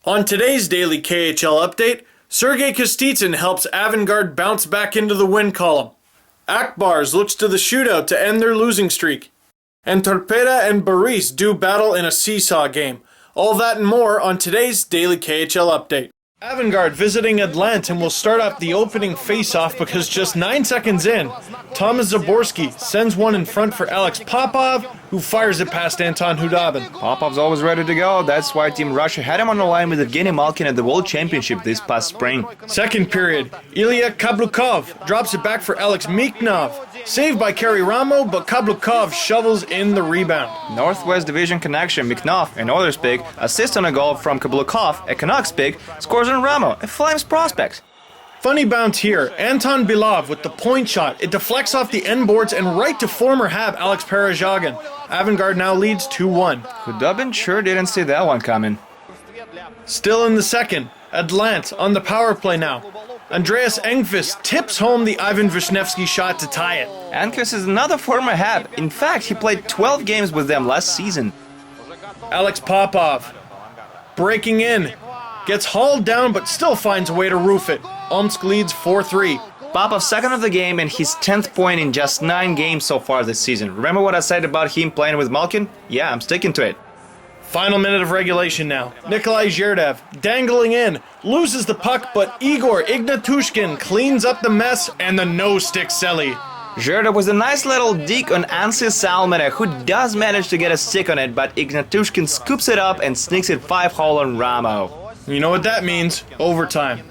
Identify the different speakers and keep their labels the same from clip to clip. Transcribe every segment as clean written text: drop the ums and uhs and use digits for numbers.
Speaker 1: On today's Daily KHL update, Sergei Kostitsyn helps Avangard bounce back into the win column. Akbars looks to the shootout to end their losing streak. And Torpedo and Barys do battle in a seesaw game. All that and more on today's Daily KHL update. Avangard visiting Atlanta and will start off the opening face-off because just 9 seconds in, Thomas Zaborski sends one in front for Alex Popov, who fires it past Anton Hudobin.
Speaker 2: Popov's always ready to go. That's why Team Russia had him on the line with Evgeny Malkin at the World Championship this past spring.
Speaker 1: Second period, Ilya Kablukov drops it back for Alex Mikhnov. Saved by Kerry Ramo, but Kablukov shovels in the rebound.
Speaker 2: Northwest Division connection, Mikhnov, an Oilers pick, assists on a goal from Kablukov, a Canucks pick, scores on Ramo, a Flames prospect.
Speaker 1: Funny bounce here, Anton Bilov with the point shot. It deflects off the end boards and right to former Hab Alex Perezhagin. Avangard now leads 2-1.
Speaker 2: Hudobin sure didn't see that one coming.
Speaker 1: Still in the second, Atlanta on the power play now. Andreas Engqvist tips home the Ivan Vishnevsky shot to tie it.
Speaker 2: Engqvist is another former Hab. In fact, he played 12 games with them last season.
Speaker 1: Alex Popov breaking in, gets hauled down but still finds a way to roof it. Omsk leads 4-3.
Speaker 2: Popov second of the game and his 10th point in just 9 games so far this season. Remember what I said about him playing with Malkin? Yeah, I'm sticking to it.
Speaker 1: Final minute of regulation now. Nikolai Zherdev dangling in, loses the puck, but Igor Ignatushkin cleans up the mess and the no-stick celly.
Speaker 2: Zherdev was a nice little dig on Anssi Salminen, who does manage to get a stick on it, but Ignatushkin scoops it up and sneaks it 5-hole on Ramo.
Speaker 1: You know what that means? Overtime.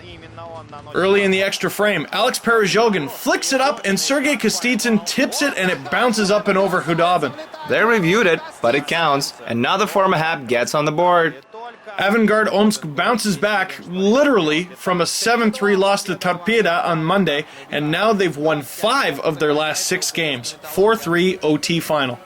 Speaker 1: Early in the extra frame, Alex Perezhagin flicks it up and Sergei Kostitsyn tips it and it bounces up and over Hudobin.
Speaker 2: They reviewed it, but it counts. Another former Hab gets on the board.
Speaker 1: Avangard Omsk bounces back, literally, from a 7-3 loss to Torpedo on Monday, and now they've won 5 of their last 6 games. 4-3 OT final.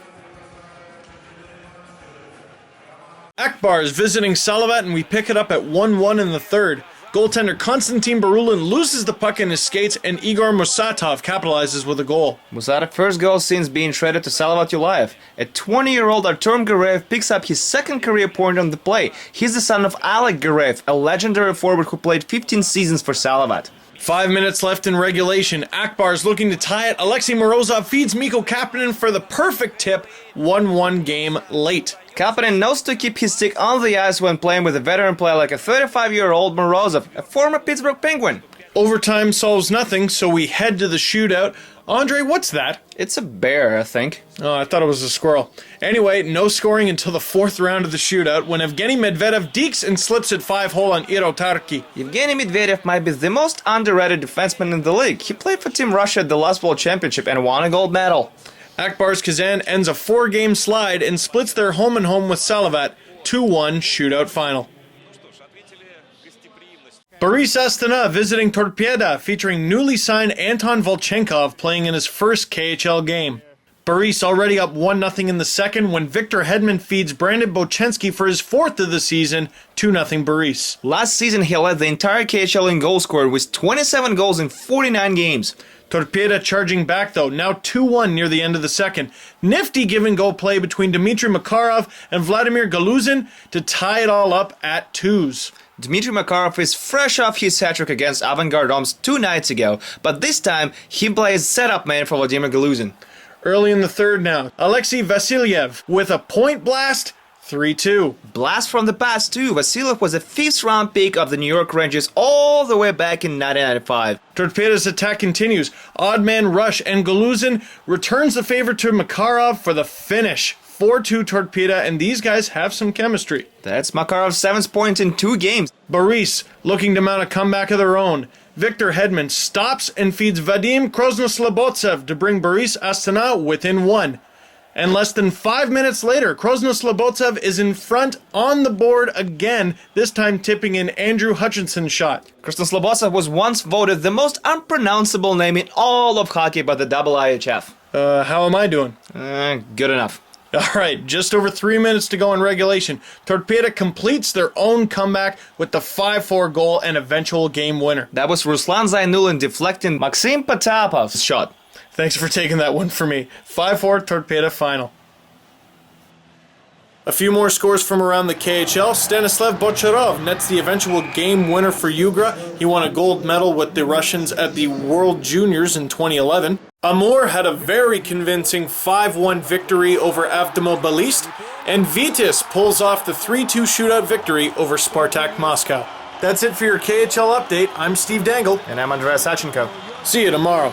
Speaker 1: Akbars visiting Salavat, and we pick it up at 1-1 in the third. Goaltender Konstantin Barulin loses the puck in his skates, and Igor Musatov capitalizes with a goal.
Speaker 2: Musatov's first goal since being traded to Salavat Ulayev. A 20-year-old Artem Gareev picks up his second career point on the play. He's the son of Alek Gareev, a legendary forward who played 15 seasons for Salavat.
Speaker 1: 5 minutes left in regulation. Akbar's looking to tie it. Alexei Morozov feeds Mikko Kapanen for the perfect tip. 1-1 game late.
Speaker 2: Kapanen knows to keep his stick on the ice when playing with a veteran player like a 35-year-old Morozov, a former Pittsburgh Penguin.
Speaker 1: Overtime solves nothing, so we head to the shootout. Andre, what's that?
Speaker 2: It's a bear, I think.
Speaker 1: Oh, I thought it was a squirrel. Anyway, no scoring until the 4th round of the shootout when Evgeny Medvedev dekes and slips it 5-hole on Iro Tarki.
Speaker 2: Evgeny Medvedev might be the most underrated defenseman in the league. He played for Team Russia at the last World Championship and won a gold medal. Akbars
Speaker 1: Kazan ends a 4-game slide and splits their home-and-home with Salavat. 2-1 shootout final. Barys Astana visiting Torpedo, featuring newly signed Anton Volchenkov playing in his first KHL game. Barys already up 1-0 in the second when Victor Hedman feeds Brandon Bochenski for his 4th of the season, 2-0 Barys.
Speaker 2: Last season he led the entire KHL in goal scored with 27 goals in 49 games.
Speaker 1: Torpedo charging back though, now 2-1 near the end of the second. Nifty give-and-go play between Dmitry Makarov and Vladimir Galuzin to tie it all up at 2s.
Speaker 2: Dmitry Makarov is fresh off his hat-trick against Avangard Omsk 2 nights ago, but this time he plays setup man for Vladimir Galuzin.
Speaker 1: Early in the third now, Alexei Vasilyev with a point blast, 3-2.
Speaker 2: Blast from the past too. Vasilyev was a 5th-round pick of the New York Rangers all the way back in 1995.
Speaker 1: Torpedo's attack continues. Odd man rush and Galuzin returns the favor to Makarov for the finish. 4-2 Torpedo, and these guys have some chemistry.
Speaker 2: That's Makarov's 7th point in 2 games.
Speaker 1: Barys looking to mount a comeback of their own. Victor Hedman stops and feeds Vadim Krosnoslobodsev to bring Barys Astana within 1. And less than 5 minutes later, Krosnoslobodsev is in front on the board again, this time tipping in Andrew Hutchinson's shot.
Speaker 2: Krosnoslobodsev was once voted the most unpronounceable name in all of hockey by the IIHF.
Speaker 1: How am I doing?
Speaker 2: Good enough.
Speaker 1: Alright, just over 3 minutes to go in regulation. Torpedo completes their own comeback with the 5-4 goal and eventual game winner.
Speaker 2: That was Ruslan Zainulin deflecting Maxim Potapov's shot.
Speaker 1: Thanks for taking that one for me. 5-4 Torpedo final. A few more scores from around the KHL. Stanislav Bocharov nets the eventual game winner for Yugra. He won a gold medal with the Russians at the World Juniors in 2011. Amur had a very convincing 5-1 victory over Avtomobilist, and Vitis pulls off the 3-2 shootout victory over Spartak Moscow. That's it for your KHL update. I'm Steve Dangle.
Speaker 2: And I'm Andrea Sachenko.
Speaker 1: See you tomorrow.